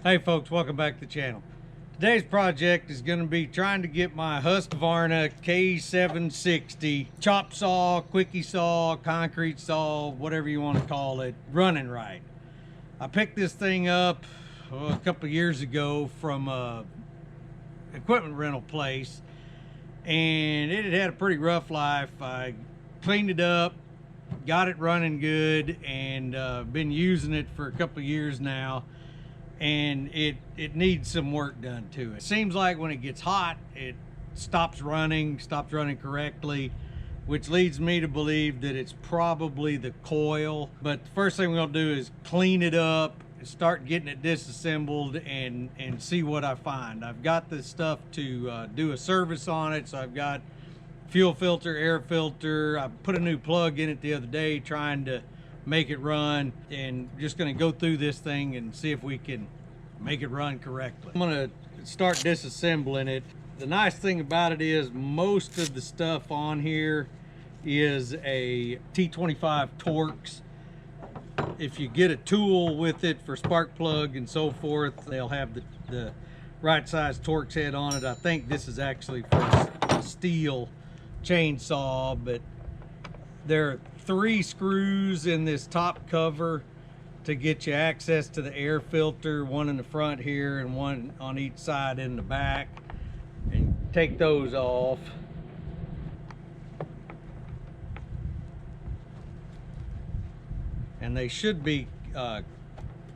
Hey folks, welcome back to the channel. Today's project is going to be trying to get my Husqvarna K760 chop saw, quickie saw, concrete saw, whatever you want to call it, running right. I picked this thing up a couple years ago from a equipment rental place, and it had had a pretty rough life. I cleaned it up, got it running good, and been using it for a couple years now. And it needs some work done to it. Seems like when it gets hot, it stops running correctly, which leads me to believe that it's probably the coil. But the first thing we're gonna do is clean it up, start getting it disassembled, and see what I find. I've got the stuff to do a service on it, so I've got fuel filter, air filter. I put a new plug in it the other day trying to make it run, and just going to go through this thing and see if we can make it run correctly. I'm going to start disassembling it. The nice thing about it is most of the stuff on here is a T25 Torx. If you get a tool with it for spark plug and so forth, they'll have the right size Torx head on it. I think this is actually for a steel chainsaw, but there are 3 screws in this top cover to get you access to the air filter, one in the front here and one on each side in the back. And take those off. And they should be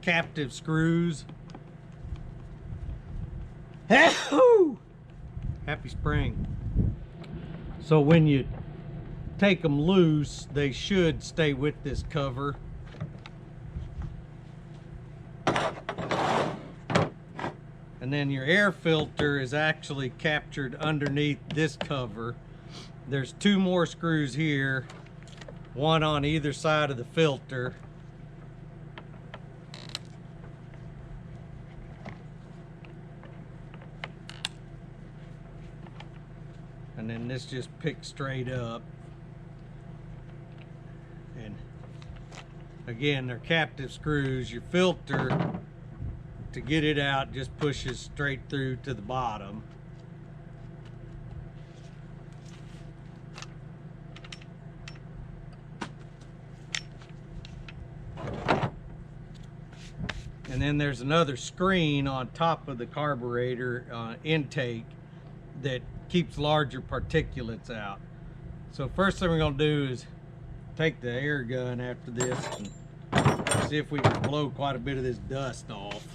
captive screws. Happy spring. So when you take them loose, they should stay with this cover. And then your air filter is actually captured underneath this cover. There's 2 more screws here, one on either side of the filter. And then this just picks straight up. And again, they're captive screws. Your filter, to get it out, just pushes straight through to the bottom. And then there's another screen on top of the carburetor intake that keeps larger particulates out. So first thing we're going to do is take the air gun after this and see if we can blow quite a bit of this dust off.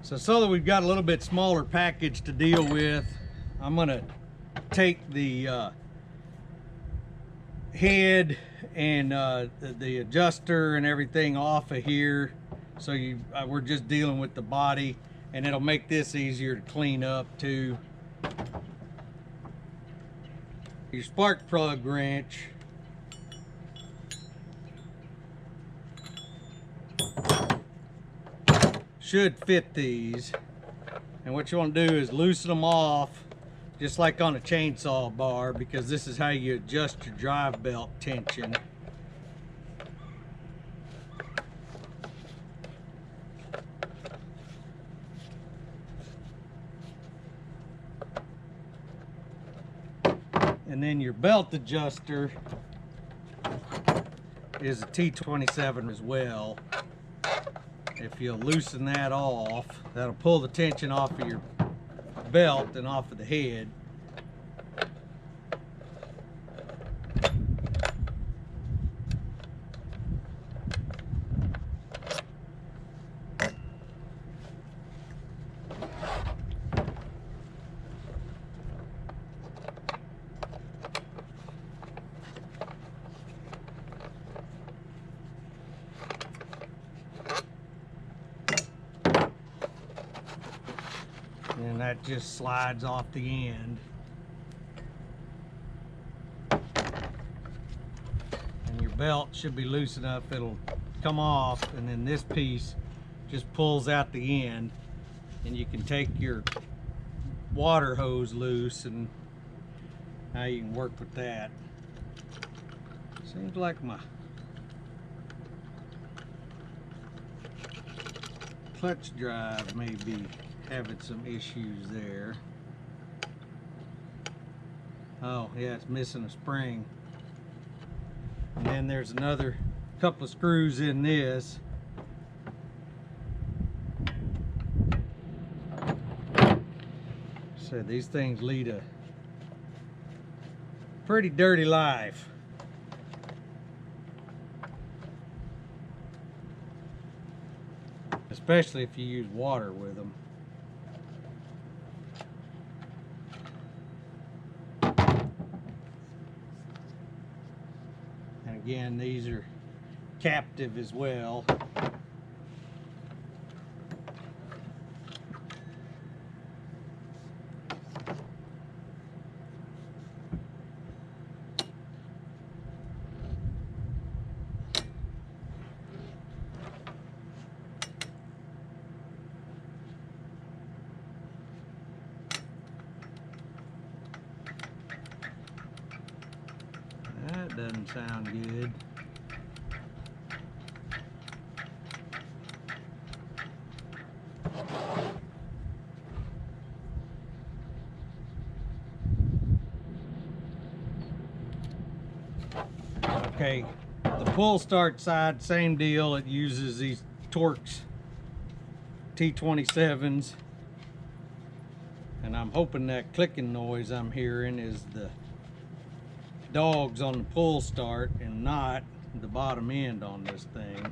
So that we've got a little bit smaller package to deal with, I'm going to take the head and the adjuster and everything off of here, so we're just dealing with the body, and it'll make this easier to clean up too. Your spark plug wrench, should fit these, and what you want to do is loosen them off just like on a chainsaw bar, because this is how you adjust your drive belt tension. And then your belt adjuster is a T27 as well. If you loosen that off, that'll pull the tension off of your belt and off of the head. And that just slides off the end. And your belt should be loose enough it'll come off, and then this piece just pulls out the end, and you can take your water hose loose and how you can work with that. Seems like my clutch drive may be having some issues there. Oh yeah, it's missing a spring. And then there's another couple of screws in this. So these things lead a pretty dirty life. Especially if you use water with them. And again, these are captive as well. That doesn't sound good. Okay, the pull start side, same deal. It uses these Torx T27s. And I'm hoping that clicking noise I'm hearing is the dogs on the pull start and not the bottom end on this thing.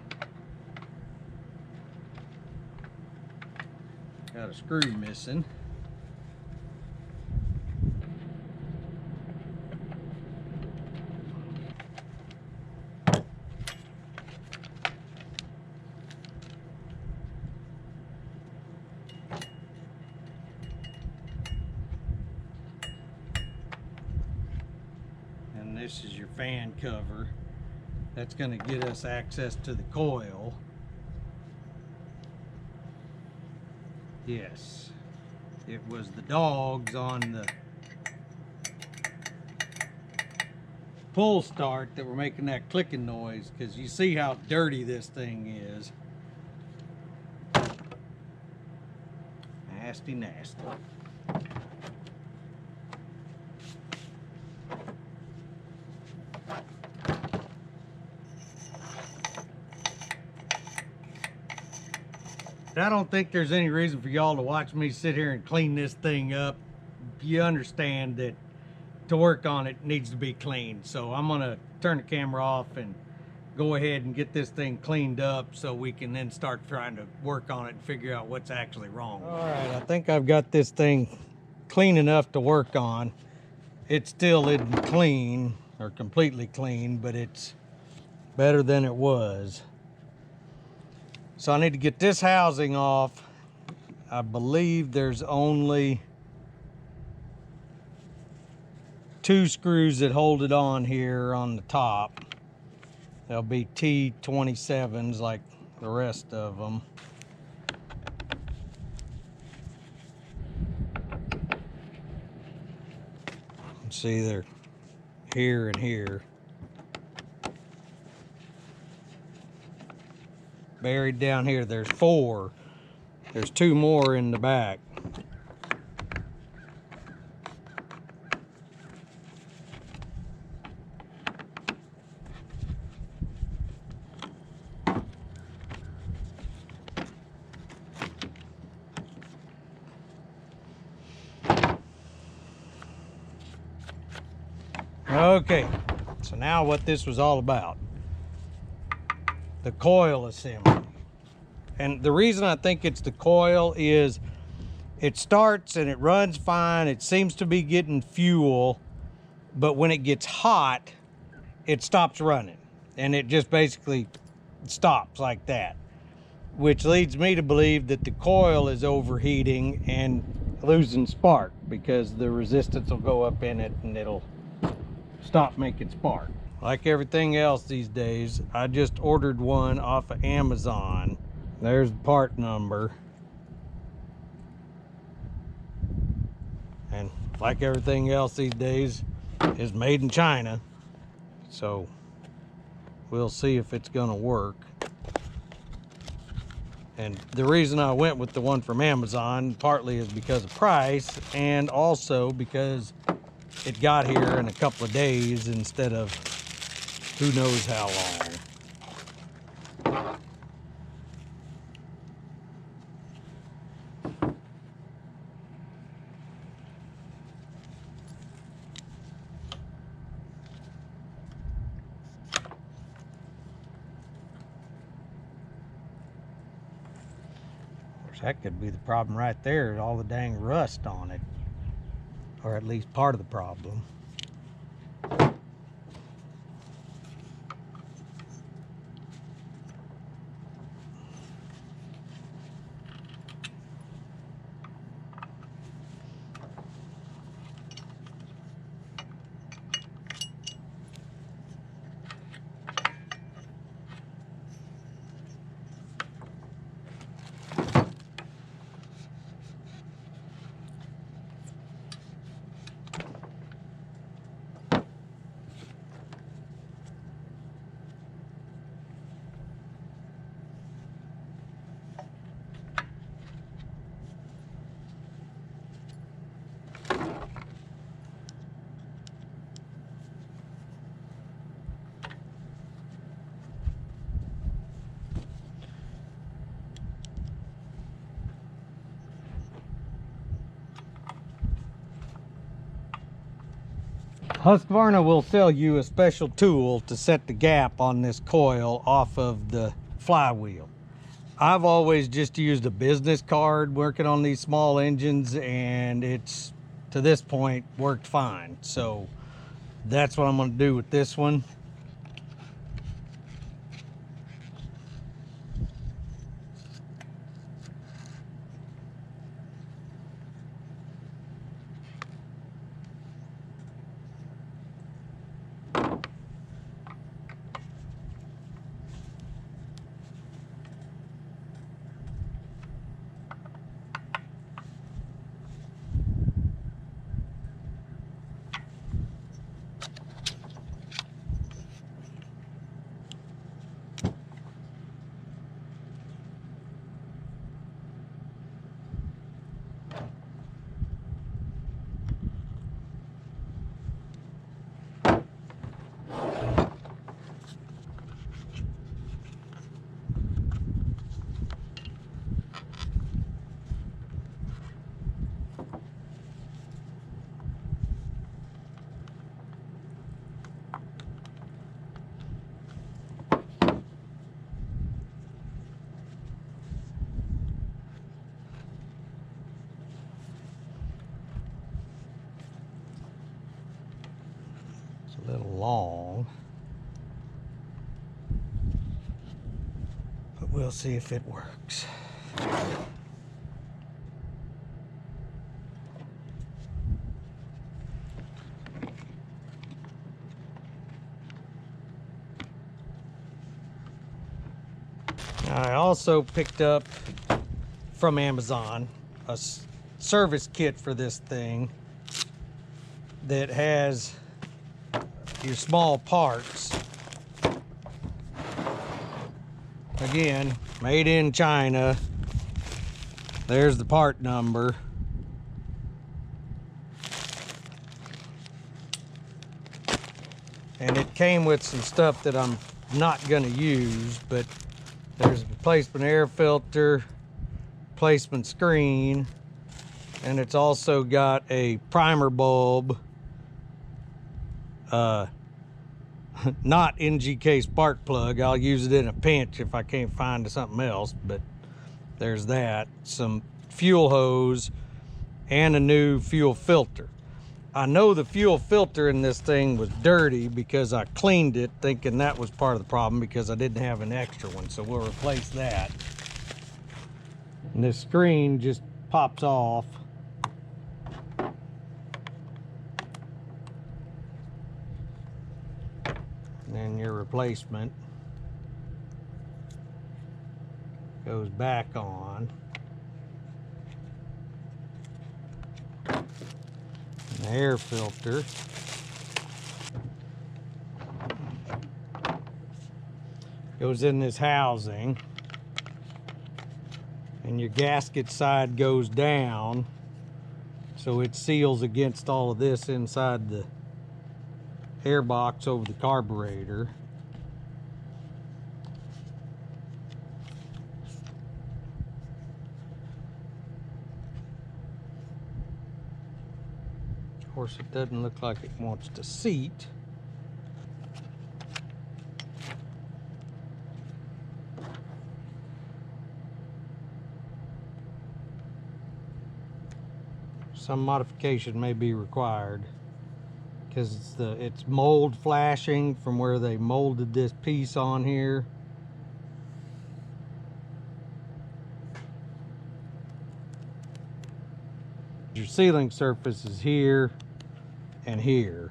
Got a screw missing. This is your fan cover. That's going to get us access to the coil. Yes, it was the dogs on the pull start that were making that clicking noise, because you see how dirty this thing is. Nasty, nasty. I don't think there's any reason for y'all to watch me sit here and clean this thing up. You understand that to work on it needs to be cleaned. So I'm gonna turn the camera off and go ahead and get this thing cleaned up so we can then start trying to work on it and figure out what's actually wrong. All right, I think I've got this thing clean enough to work on. It still isn't clean or completely clean, but it's better than it was. So I need to get this housing off. I believe there's only 2 screws that hold it on here on the top. They'll be T27s like the rest of them. See, they're here and here. Buried down here, there's 4. There's 2 more in the back. Okay, so now what this was all about. The coil assembly. And the reason I think it's the coil is it starts and it runs fine. It seems to be getting fuel, but when it gets hot, it stops running. And it just basically stops like that, which leads me to believe that the coil is overheating and losing spark, because the resistance will go up in it and it'll stop making spark. Like everything else these days, I just ordered one off of Amazon. There's the part number. like everything else these days, is made in China. So we'll see if it's gonna work. And the reason I went with the one from Amazon partly is because of price, and also because it got here in a couple of days instead of who knows how long. That could be the problem right there, all the dang rust on it, or at least part of the problem. Husqvarna will sell you a special tool to set the gap on this coil off of the flywheel. I've always just used a business card working on these small engines, and it's, to this point, worked fine. So that's what I'm going to do with this one. A little long, but we'll see if it works. I also picked up from Amazon a service kit for this thing that has your small parts. Again, made in China. There's the part number. And it came with some stuff that I'm not gonna use, but there's a replacement air filter, replacement screen, and it's also got a primer bulb. Not NGK spark plug. I'll use it in a pinch if I can't find something else, but there's that. Some fuel hose and a new fuel filter. I know the fuel filter in this thing was dirty because I cleaned it thinking that was part of the problem because I didn't have an extra one, so we'll replace that. And this screen just pops off. And your replacement goes back on. An air filter. Goes in this housing. And your gasket side goes down, so it seals against all of this inside the air box over the carburetor. Of course, it doesn't look like it wants to seat. Some modification may be required because it's mold flashing from where they molded this piece on here. Your sealing surface is here and here.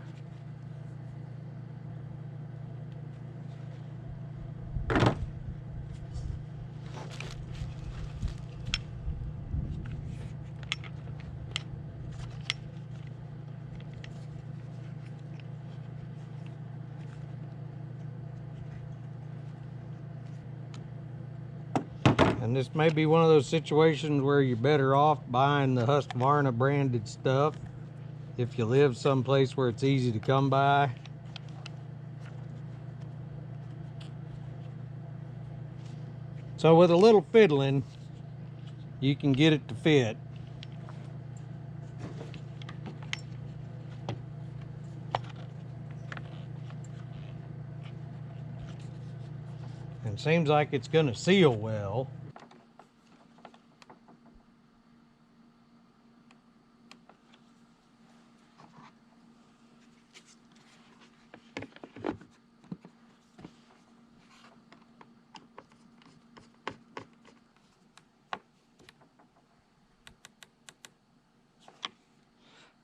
And this may be one of those situations where you're better off buying the Husqvarna branded stuff if you live someplace where it's easy to come by. So with a little fiddling, you can get it to fit. And seems like it's gonna seal well.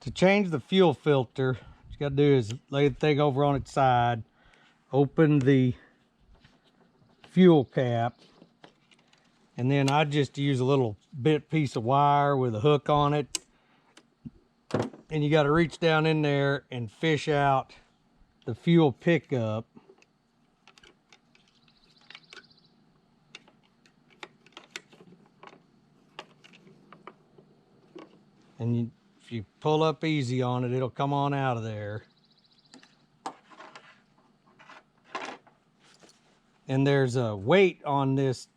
To change the fuel filter, what you gotta do is lay the thing over on its side, open the fuel cap, and then I just use a little piece of wire with a hook on it, and you got to reach down in there and fish out the fuel pickup. And if you pull up easy on it, it'll come on out of there. And there's a weight on this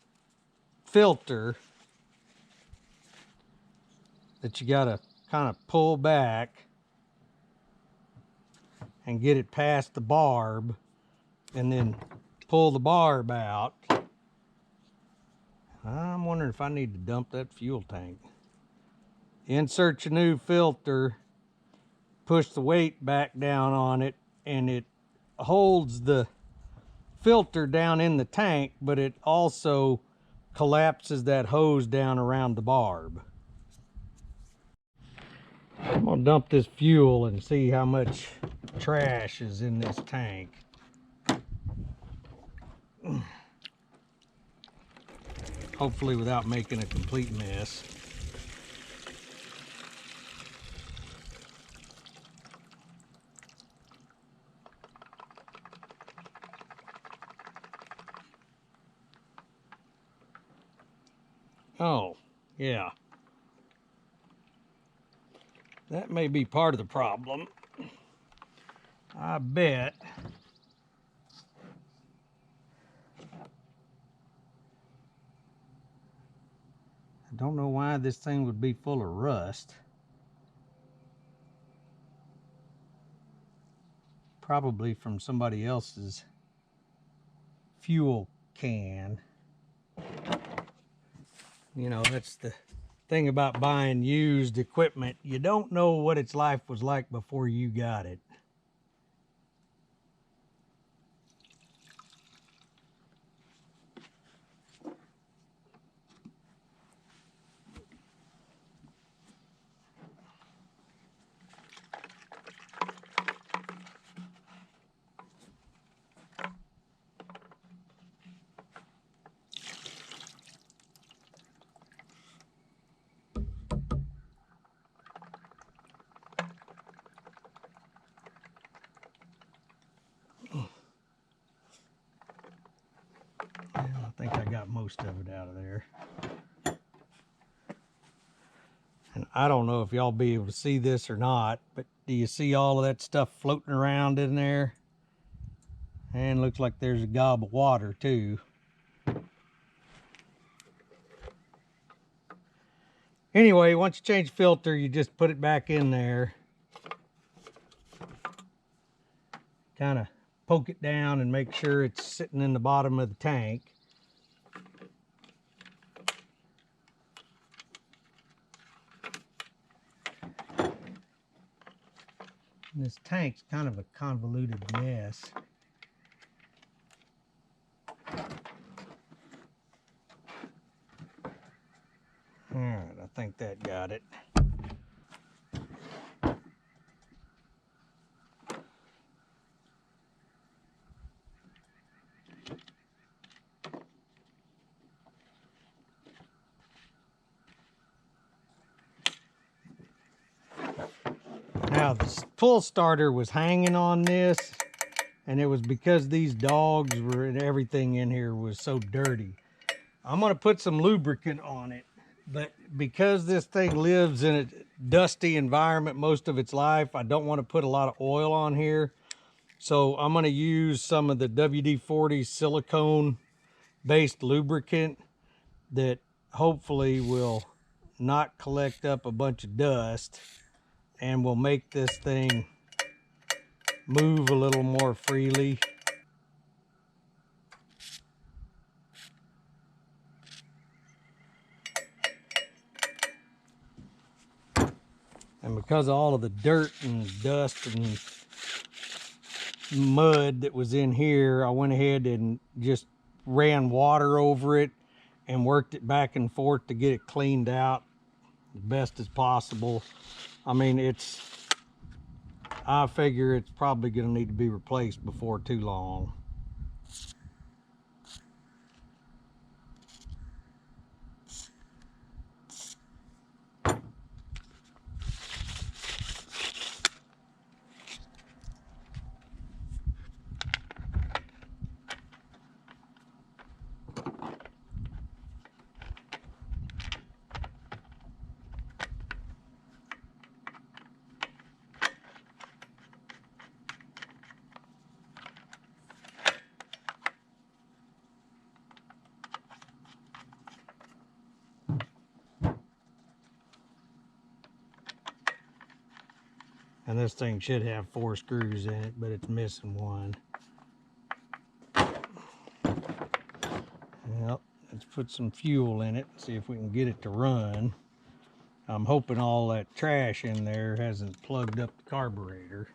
filter that you gotta kind of pull back and get it past the barb, and then pull the barb out. I'm wondering if I need to dump that fuel tank. Insert your new filter, push the weight back down on it, and it holds the filter down in the tank, but it also collapses that hose down around the barb. I'm gonna dump this fuel and see how much trash is in this tank. Hopefully without making a complete mess. Oh, yeah. That may be part of the problem. I bet. I don't know why this thing would be full of rust. Probably from somebody else's fuel can. You know, that's the thing about buying used equipment. You don't know what its life was like before you got it. most of it out of there. And I don't know if y'all be able to see this or not, but do you see all of that stuff floating around in there? And looks like there's a gob of water too. Anyway, once you change the filter, you just put it back in there. Kind of poke it down and make sure it's sitting in the bottom of the tank. And this tank's kind of a convoluted mess. All right, I think that got it. Now the pull starter was hanging on this, and it was because these dogs were, and everything in here was so dirty. I'm gonna put some lubricant on it, but because this thing lives in a dusty environment most of its life, I don't want to put a lot of oil on here. So I'm gonna use some of the WD-40 silicone based lubricant that hopefully will not collect up a bunch of dust and will make this thing move a little more freely. And because of all of the dirt and dust and mud that was in here, I went ahead and just ran water over it and worked it back and forth to get it cleaned out as best as possible. I mean, I figure it's probably going to need to be replaced before too long. And this thing should have 4 screws in it, but it's missing one. Well, let's put some fuel in it, see if we can get it to run. I'm hoping all that trash in there hasn't plugged up the carburetor.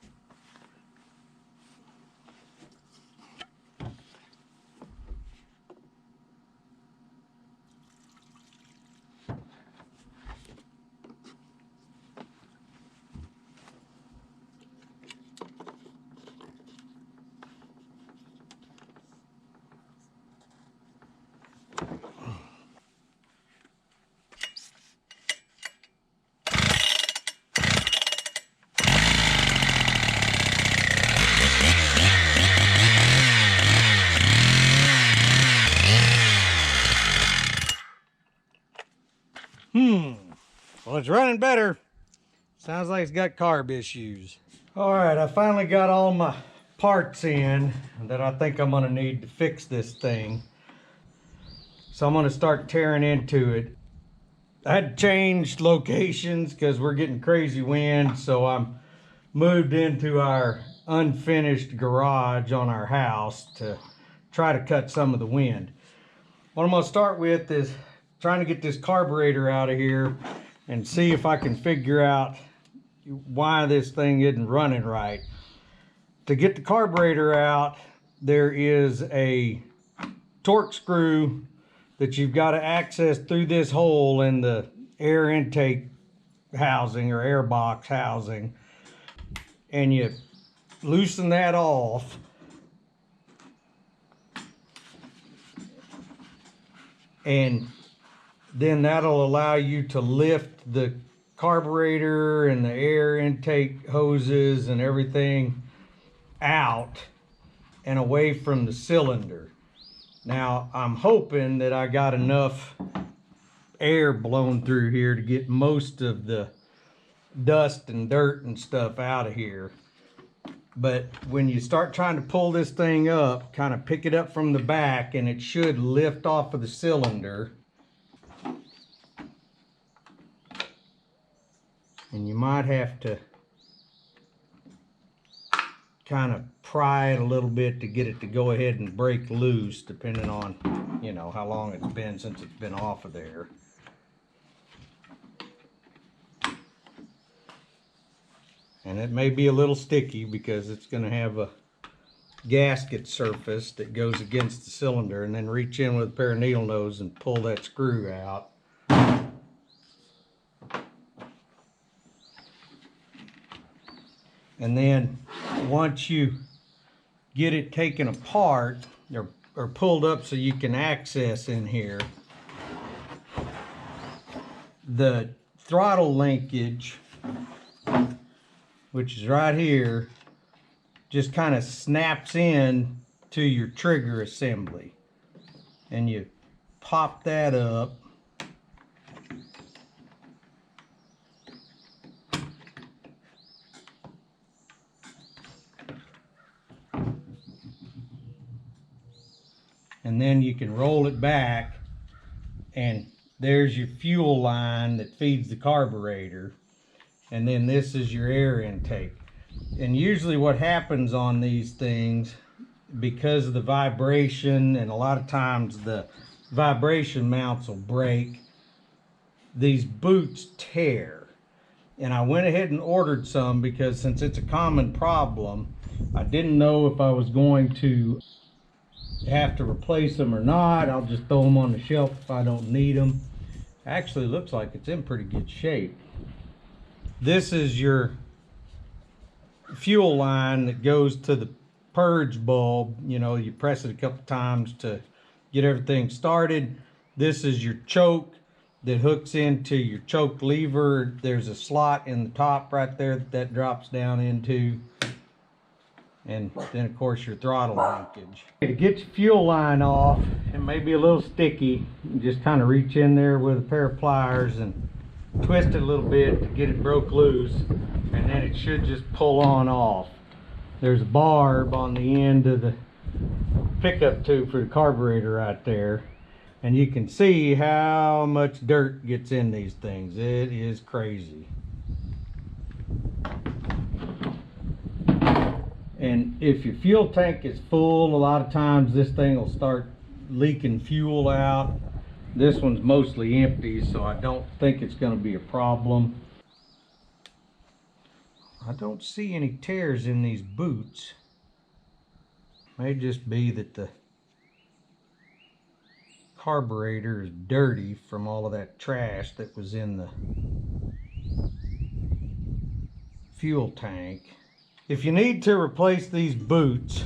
Well, it's running better. Sounds like it's got carb issues. All right, I finally got all my parts in that I think I'm gonna need to fix this thing. So I'm gonna start tearing into it. I had to change locations because we're getting crazy wind, so I'm moved into our unfinished garage on our house to try to cut some of the wind. What I'm gonna start with is trying to get this carburetor out of here and see if I can figure out why this thing isn't running right. To get the carburetor out, there is a torque screw that you've got to access through this hole in the air intake housing or air box housing. And you loosen that off. And then that'll allow you to lift the carburetor and the air intake hoses and everything out and away from the cylinder. Now I'm hoping that I got enough air blown through here to get most of the dust and dirt and stuff out of here. But when you start trying to pull this thing up, kind of pick it up from the back, and it should lift off of the cylinder. And you might have to kind of pry it a little bit to get it to go ahead and break loose, depending on, you know, how long it's been since it's been off of there. And it may be a little sticky because it's going to have a gasket surface that goes against the cylinder, and then reach in with a pair of needle nose and pull that screw out. And then once you get it taken apart or pulled up so you can access in here, the throttle linkage, which is right here, just kind of snaps in to your trigger assembly. And you pop that up. And then you can roll it back, and there's your fuel line that feeds the carburetor. And then this is your air intake. And usually what happens on these things, because of the vibration, and a lot of times the vibration mounts will break, these boots tear. And I went ahead and ordered some because since it's a common problem, I didn't know if I was going to have to replace them or not. I'll just throw them on the shelf if I don't need them. Actually looks like it's in pretty good shape. This is your fuel line that goes to the purge bulb. You know, you press it a couple times to get everything started. This is your choke that hooks into your choke lever. There's a slot in the top right there that drops down into. And then of course your throttle linkage. To get your fuel line off, it may be a little sticky. You just kind of reach in there with a pair of pliers and twist it a little bit to get it broke loose, and then it should just pull on off. There's a barb on the end of the pickup tube for the carburetor right there, and you can see how much dirt gets in these things. It is crazy. And if your fuel tank is full, a lot of times this thing will start leaking fuel out. This one's mostly empty, so I don't think it's going to be a problem. I don't see any tears in these boots. May just be that the carburetor is dirty from all of that trash that was in the fuel tank. If you need to replace these boots,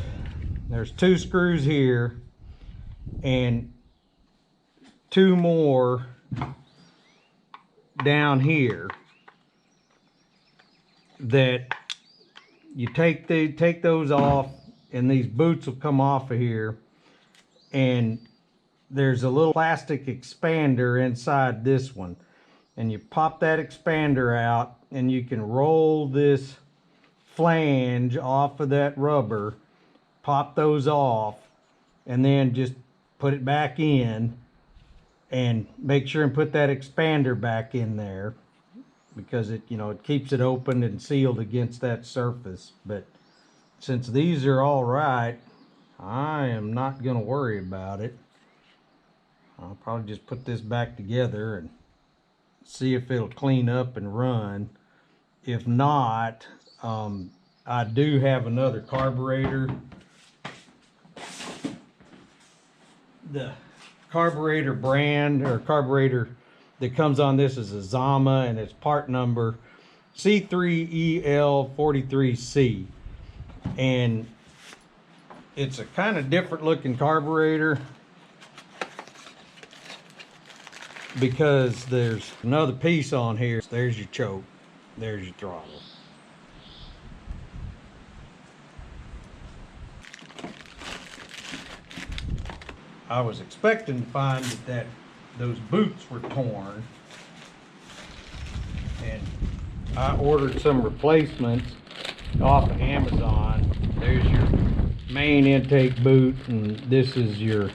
there's 2 screws here and 2 more down here that you take those off, and these boots will come off of here, and there's a little plastic expander inside this one, and you pop that expander out and you can roll this flange off of that rubber, pop those off, and then just put it back in, and make sure and put that expander back in there, because it, you know, it keeps it open and sealed against that surface. But since these are all right, I am not going to worry about it. I'll probably just put this back together and see if it'll clean up and run. If not, I do have another carburetor. The carburetor brand or carburetor that comes on this is a Zama, and it's part number C3EL43C. And it's a kind of different looking carburetor because there's another piece on here. There's your choke, there's your throttle. I was expecting to find that those boots were torn, and I ordered some replacements off of Amazon. There's your main intake boot, and this is your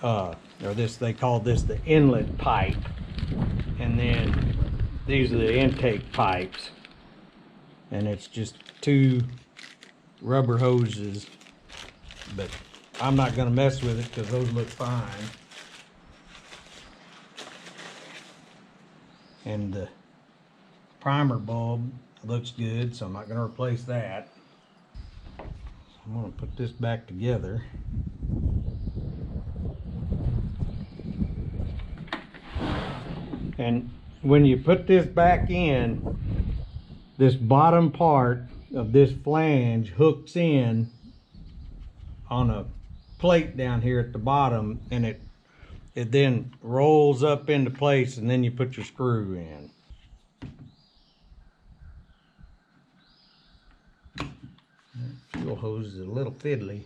they call this the inlet pipe, and then these are the intake pipes, and it's just 2 rubber hoses, but I'm not going to mess with it because those look fine. And the primer bulb looks good, so I'm not going to replace that. So I'm going to put this back together. And when you put this back in, this bottom part of this flange hooks in on a plate down here at the bottom, and it then rolls up into place, and then you put your screw in. Fuel hose is a little fiddly.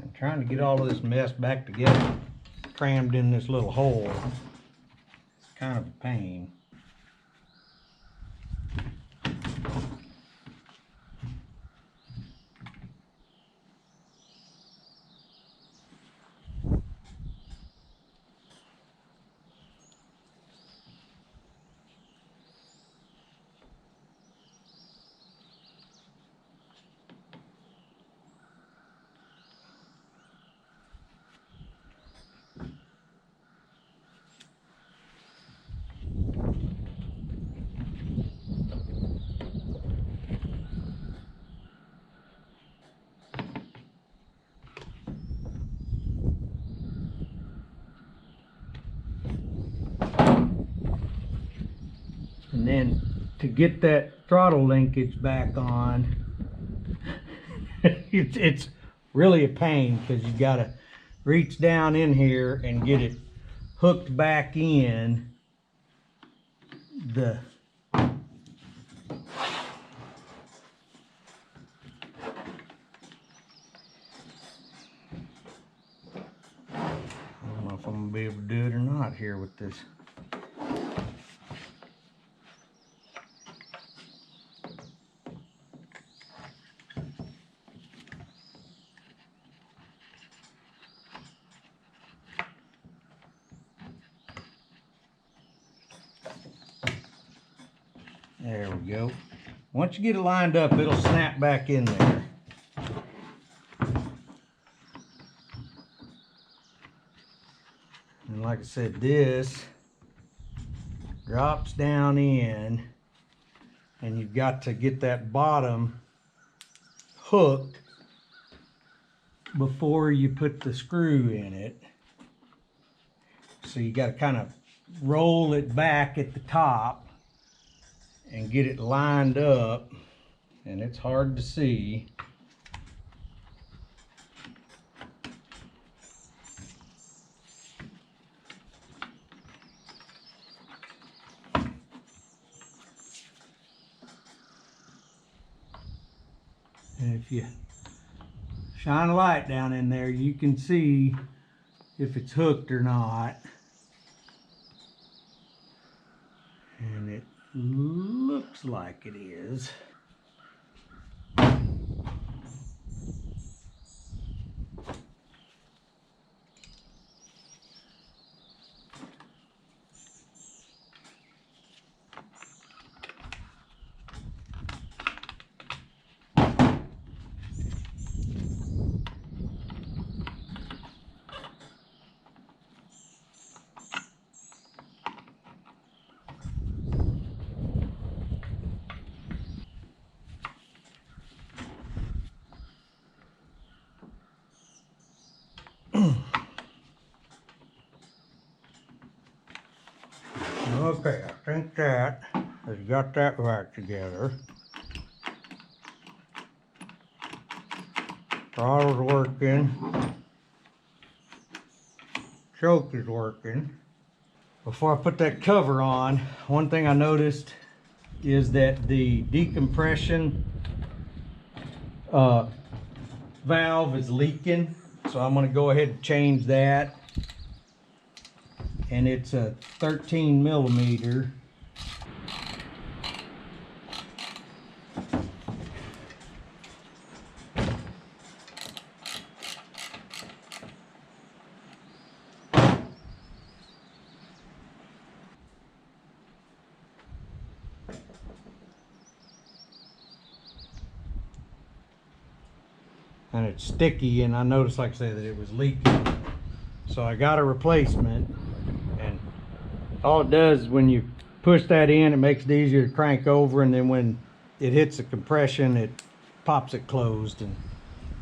I'm trying to get all of this mess back together, crammed in this little hole. It's kind of a pain. And then to get that throttle linkage back on, it's really a pain, because you got to reach down in here and get it hooked back in. I don't know if I'm gonna be able to do it or not here with this. There we go. Once you get it lined up, it'll snap back in there. And like I said, this drops down in, and you've got to get that bottom hooked before you put the screw in it. So you got to kind of roll it back at the top and get it lined up, and it's hard to see. And if you shine a light down in there, you can see if it's hooked or not. And it looks like it is. Okay, I think that has got that right together. Throttle's working. Choke is working. Before I put that cover on, one thing I noticed is that the decompression valve is leaking. So I'm going to go ahead and change that. And it's a 13 millimeter. And it's sticky, and I noticed, like I said, that it was leaking. So I got a replacement, and all it does is when you push that in, it makes it easier to crank over, and then when it hits the compression, it pops it closed and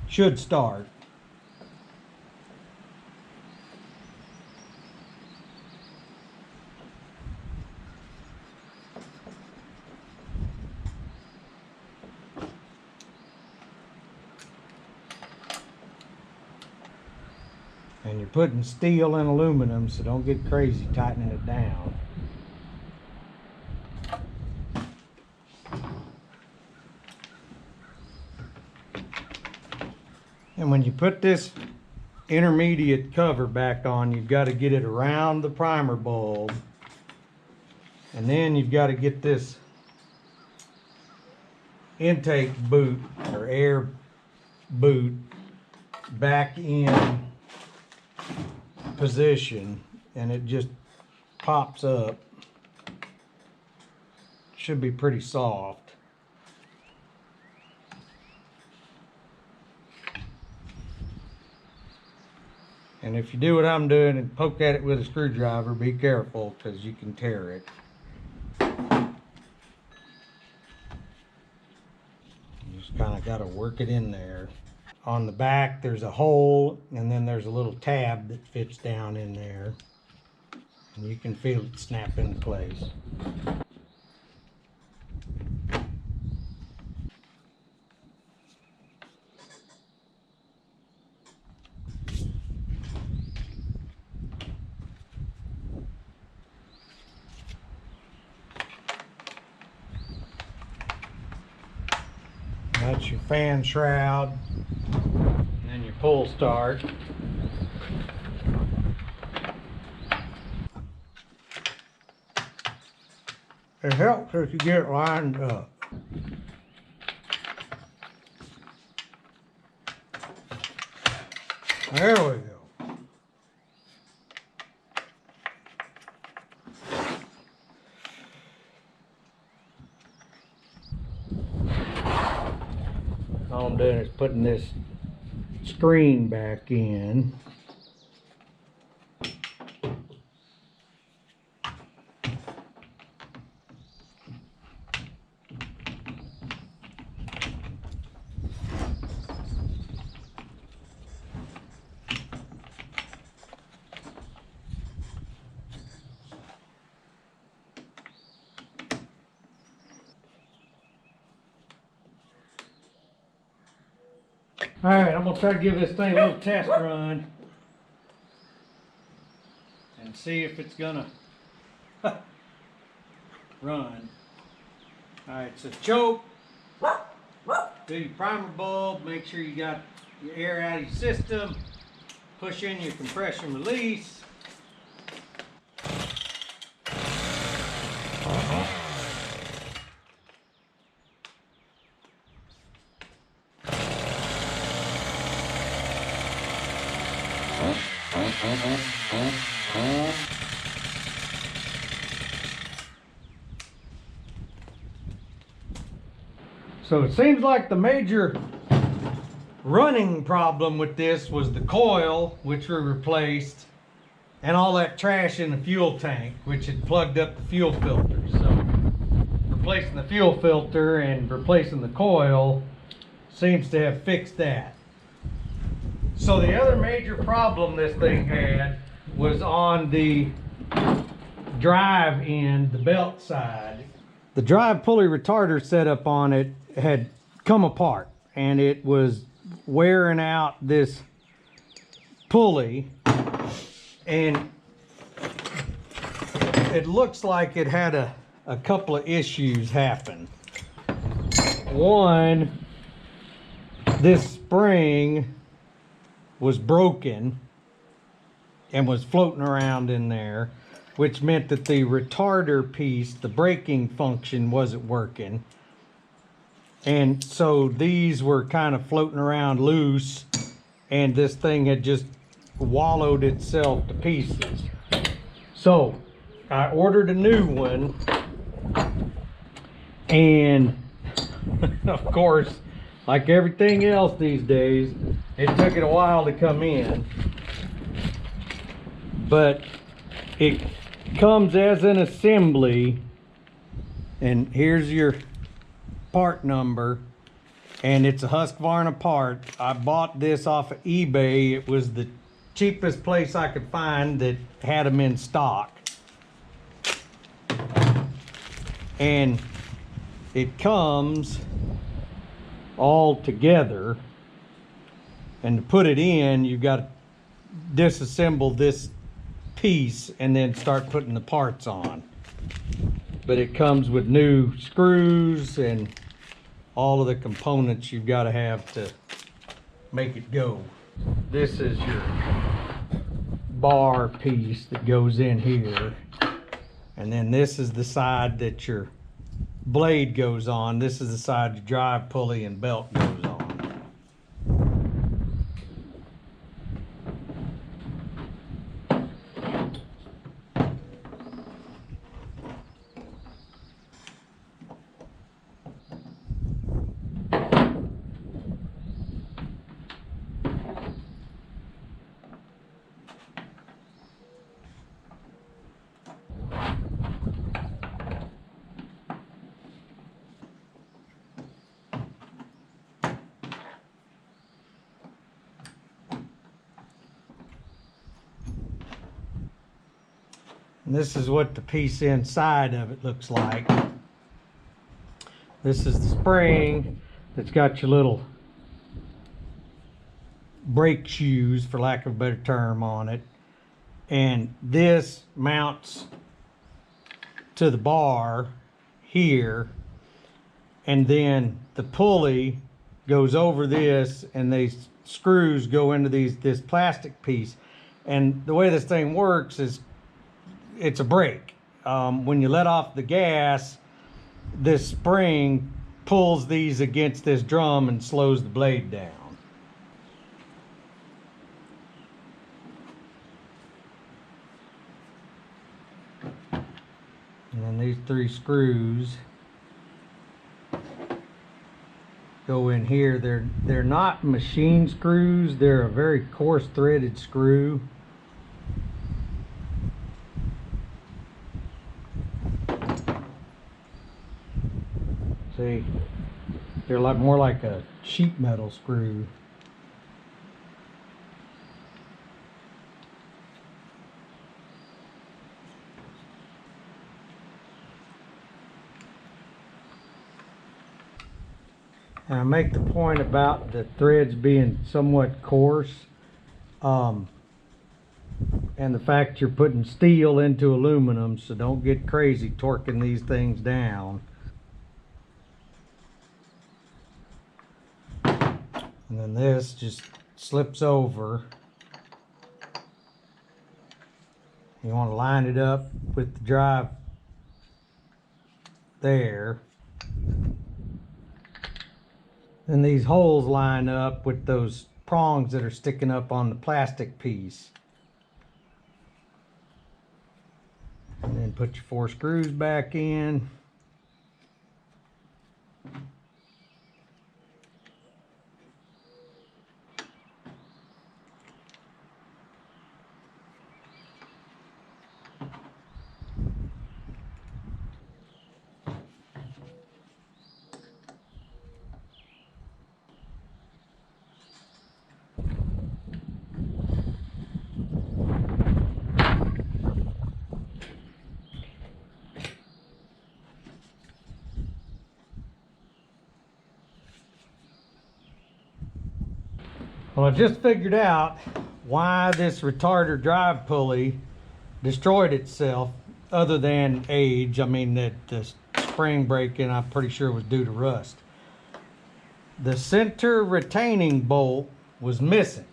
should start. And you're putting steel and aluminum, so don't get crazy tightening it down. And when you put this intermediate cover back on, you've got to get it around the primer bulb. And then you've got to get this intake boot or air boot back in position, and it just pops up. Should be pretty soft. And if you do what I'm doing and poke at it with a screwdriver, be careful, because you can tear it. You just kind of got to work it in there. On the back there's a hole, and then there's a little tab that fits down in there, and you can feel it snap into place. That's your fan shroud, and then your pull start. It helps if you get it lined up. There we go. All I'm doing is putting this screen back in. Alright, I'm going to try to give this thing a little test run and see if it's going to run. Alright, so choke, do your primer bulb, make sure you got your air out of your system, push in your compression release. So it seems like the major running problem with this was the coil, which we replaced, and all that trash in the fuel tank, which had plugged up the fuel filter. So replacing the fuel filter and replacing the coil seems to have fixed that. So the other major problem this thing had was on the drive end, the belt side. the drive pulley retarder setup on it had come apart, and it was wearing out this pulley, and it looks like it had a couple of issues happen. One, this spring was broken and was floating around in there, which meant that the retarder piece, the braking function, wasn't working. And so these were kind of floating around loose, and this thing had just wallowed itself to pieces. So I ordered a new one, and of course, like everything else these days, it took it a while to come in. But it comes as an assembly, and here's your part number, and it's a Husqvarna part. I bought this off of eBay. It was the cheapest place I could find that had them in stock, and it comes all together, and to put it in, you've got to disassemble this piece and then start putting the parts on. But it comes with new screws and all of the components you've got to have to make it go. This is your bar piece that goes in here, and then this is the side that your blade goes on. This is the side your drive pulley and belt goes on. And this is what the piece inside of it looks like. This is the spring that's got your little brake shoes, for lack of a better term, on it. And this mounts to the bar here. And then the pulley goes over this, and these screws go into this plastic piece. And the way this thing works is it's a brake. When you let off the gas, this spring pulls these against this drum and slows the blade down. And then these 3 screws go in here. They're not machine screws. They're a very coarse threaded screw. See, they're more like a sheet metal screw. And I make the point about the threads being somewhat coarse, and the fact you're putting steel into aluminum, so don't get crazy torquing these things down. And then this just slips over. You want to line it up with the drive there. Then these holes line up with those prongs that are sticking up on the plastic piece. And then put your 4 screws back in. Well, I just figured out why this retarder drive pulley destroyed itself, other than age. I mean, that the spring breaking, I'm pretty sure was due to rust. The center retaining bolt was missing.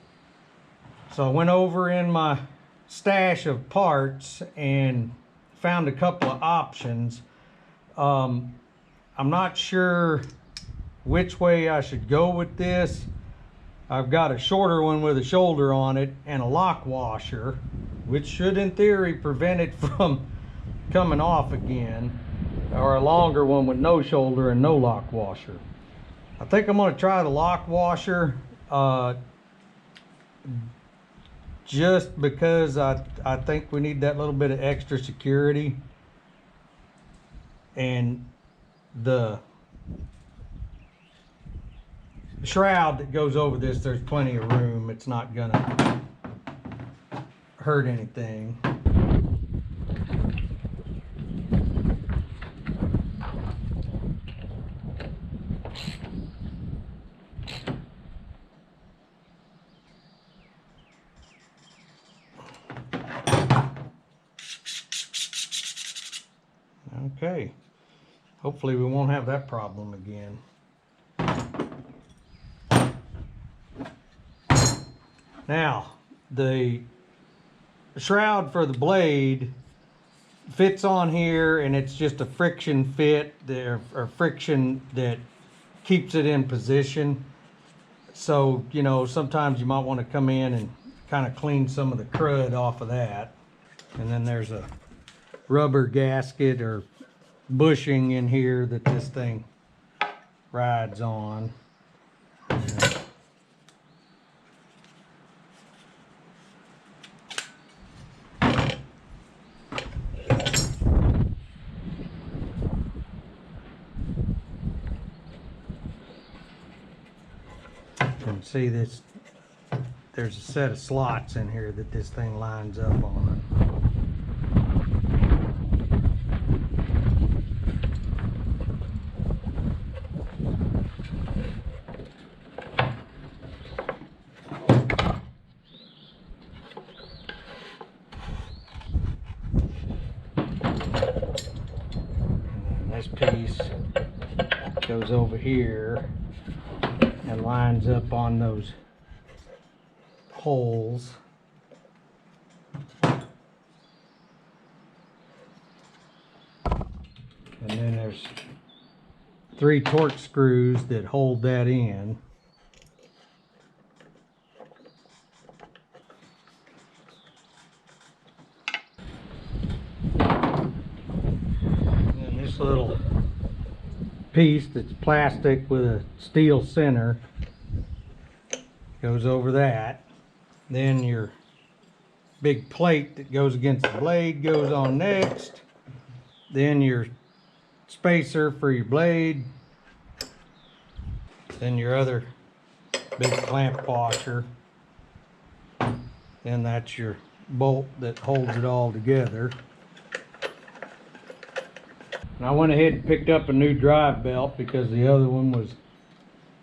So I went over in my stash of parts and found a couple of options. I'm not sure which way I should go with this. I've got a shorter one with a shoulder on it and a lock washer, which should in theory prevent it from coming off again, or a longer one with no shoulder and no lock washer. I think I'm going to try the lock washer, just because I think we need that little bit of extra security. And the shroud that goes over this, there's plenty of room. It's not gonna hurt anything. Okay, hopefully we won't have that problem again. Now, the shroud for the blade fits on here, and it's just a friction fit there, or friction that keeps it in position. So, you know, sometimes you might want to come in and kind of clean some of the crud off of that. And then there's a rubber gasket or bushing in here that this thing rides on. You can see this, there's a set of slots in here that this thing lines up on. This piece goes over here and lines up on those holes. And then there's 3 torque screws that hold that in. This little piece that's plastic with a steel center goes over that. Then your big plate that goes against the blade goes on next. Then your spacer for your blade. Then your other big clamp washer. Then that's your bolt that holds it all together. And I went ahead and picked up a new drive belt because the other one was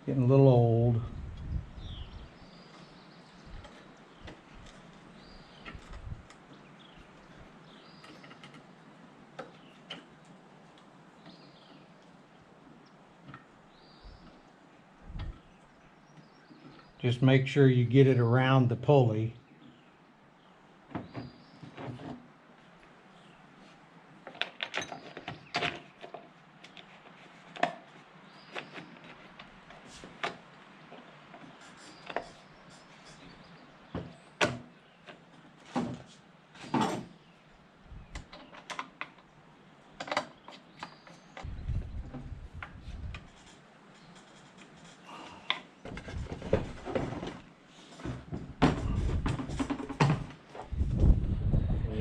getting a little old. Just make sure you get it around the pulley.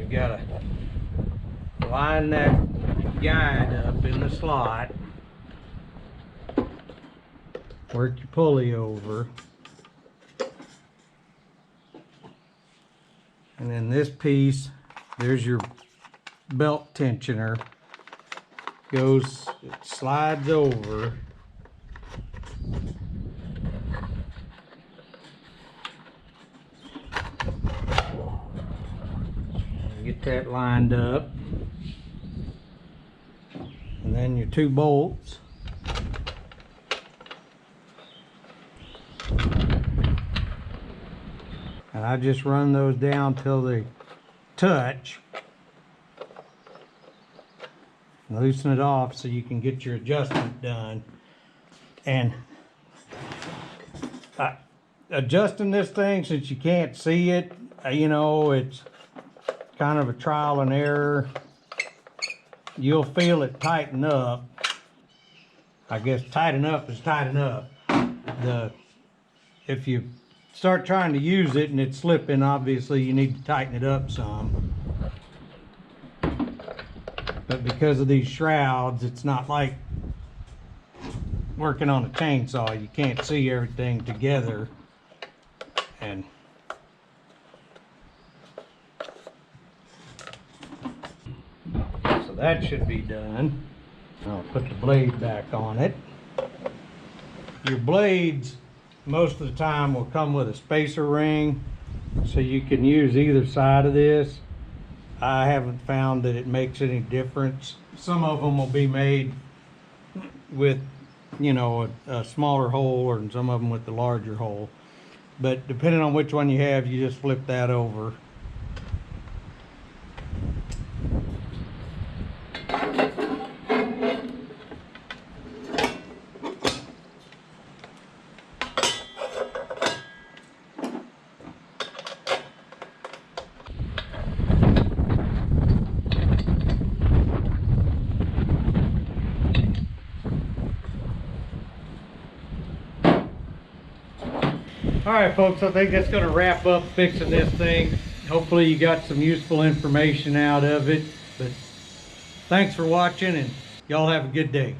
Gotta line that guide up in the slot, work your pulley over, and then this piece, there's your belt tensioner, goes, it slides over, Get that lined up. And then your 2 bolts. And I just run those down till they touch. And loosen it off so you can get your adjustment done. And adjusting this thing, since you can't see it, you know, it's kind of a trial and error. You'll feel it tighten up. I guess tight enough is tight enough. If you start trying to use it and it's slipping, obviously you need to tighten it up some. But because of these shrouds, it's not like working on a chainsaw. You can't see everything together. And so that should be done. I'll put the blade back on it. Your blades most of the time will come with a spacer ring, so you can use either side of this. I haven't found that it makes any difference. Some of them will be made with, you know, a smaller hole, and some of them with the larger hole. But depending on which one you have, you just flip that over. Alright folks, I think that's going to wrap up fixing this thing. Hopefully you got some useful information out of it. But thanks for watching, and y'all have a good day.